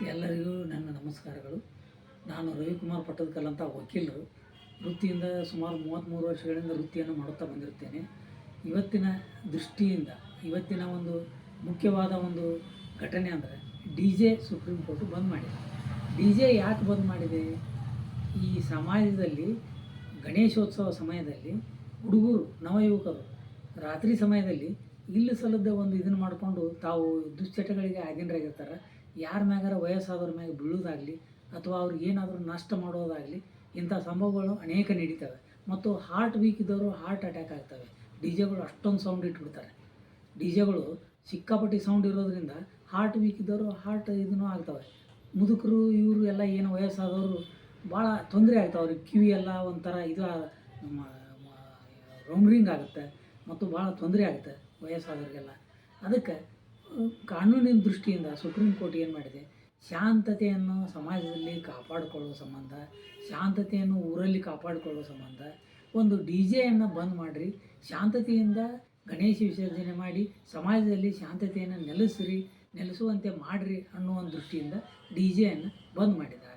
ಎಲ್ಲರಿಗೂ ನನ್ನ ನಮಸ್ಕಾರಗಳು. ನಾನು ರವಿಕುಮಾರ್ ಪಟ್ಟದಕಲ್ ಅಂತ ವಕೀಲರು. ವೃತ್ತಿಯಿಂದ ಸುಮಾರು 33 ವರ್ಷಗಳಿಂದ ವೃತ್ತಿಯನ್ನು ಮಾಡುತ್ತಾ ಬಂದಿರುತ್ತೇನೆ. ಇವತ್ತಿನ ದೃಷ್ಟಿಯಿಂದ ಇವತ್ತಿನ ಒಂದು ಮುಖ್ಯವಾದ ಒಂದು ಘಟನೆ ಅಂದರೆ DJ ಸುಪ್ರೀಂ ಕೋರ್ಟು ಬಂದ್ ಮಾಡಿದೆ. DJ ಯಾಕೆ ಬಂದ್ ಮಾಡಿದೆ? ಈ ಸಮಾಜದಲ್ಲಿ ಗಣೇಶೋತ್ಸವ ಸಮಯದಲ್ಲಿ ಹುಡುಗರು ನವಯುವಕರು ರಾತ್ರಿ ಸಮಯದಲ್ಲಿ ಇಲ್ಲ ಸಲ್ಲದ ಒಂದು ಇದನ್ನು ಮಾಡಿಕೊಂಡು ತಾವು ದುಶ್ಚಟಗಳಿಗೆ ಅಧೀನರಾಗಿರ್ತಾರೆ. ಯಾರ ಮ್ಯಾಗಾರ ವಯಸ್ಸಾದವ್ರ ಮ್ಯಾಗ ಬೀಳೋದಾಗಲಿ ಅಥವಾ ಅವ್ರಿಗೆ ಏನಾದರೂ ನಷ್ಟ ಮಾಡೋದಾಗಲಿ ಇಂಥ ಸಂಭವಗಳು ಅನೇಕ ನಡೀತವೆ. ಮತ್ತು ಹಾರ್ಟ್ ವೀಕ್ ಇದ್ದವರು ಹಾರ್ಟ್ ಅಟ್ಯಾಕ್ ಆಗ್ತವೆ. ಡಿಜೆಗಳು ಅಷ್ಟೊಂದು ಸೌಂಡ್ ಇಟ್ಬಿಡ್ತಾರೆ. ಡಿಜೆಗಳು ಸಿಕ್ಕಾಪಟ್ಟಿ ಸೌಂಡ್ ಇರೋದ್ರಿಂದ ಹಾರ್ಟ್ ವೀಕ್ ಇದ್ದವರು ಹಾರ್ಟ್ ಇದೂ ಆಗ್ತವೆ. ಮುದುಕರು ಇವರು ಎಲ್ಲ ಏನು ವಯಸ್ಸಾದವರು ಭಾಳ ತೊಂದರೆ ಆಗ್ತಾವೆ. ಅವ್ರಿಗೆ ಕಿವಿ ಎಲ್ಲ ಒಂಥರ ಇದು ರೌಂಡ್ರಿಂಗ್ ಆಗುತ್ತೆ ಮತ್ತು ಭಾಳ ತೊಂದರೆ ಆಗುತ್ತೆ ವಯಸ್ಸಾದವ್ರಿಗೆಲ್ಲ. ಅದಕ್ಕೆ ಕಾನೂನಿನ ದೃಷ್ಟಿಯಿಂದ ಸುಪ್ರೀಂ ಕೋರ್ಟ್ ಏನು ಮಾಡಿದೆ, ಶಾಂತತೆಯನ್ನು ಸಮಾಜದಲ್ಲಿ ಕಾಪಾಡಿಕೊಳ್ಳುವ ಸಂಬಂಧ, ಶಾಂತತೆಯನ್ನು ಊರಲ್ಲಿ ಕಾಪಾಡಿಕೊಳ್ಳುವ ಸಂಬಂಧ ಒಂದು DJಯನ್ನು ಬಂದ್ ಮಾಡಿರಿ, ಶಾಂತತೆಯಿಂದ ಗಣೇಶ ವಿಸರ್ಜನೆ ಮಾಡಿ ಸಮಾಜದಲ್ಲಿ ಶಾಂತತೆಯನ್ನು ನೆಲೆಸುವಂತೆ ಮಾಡಿರಿ ಅನ್ನೋ ಒಂದು ದೃಷ್ಟಿಯಿಂದ DJಯನ್ನು ಬಂದ್ ಮಾಡಿದ್ದಾರೆ.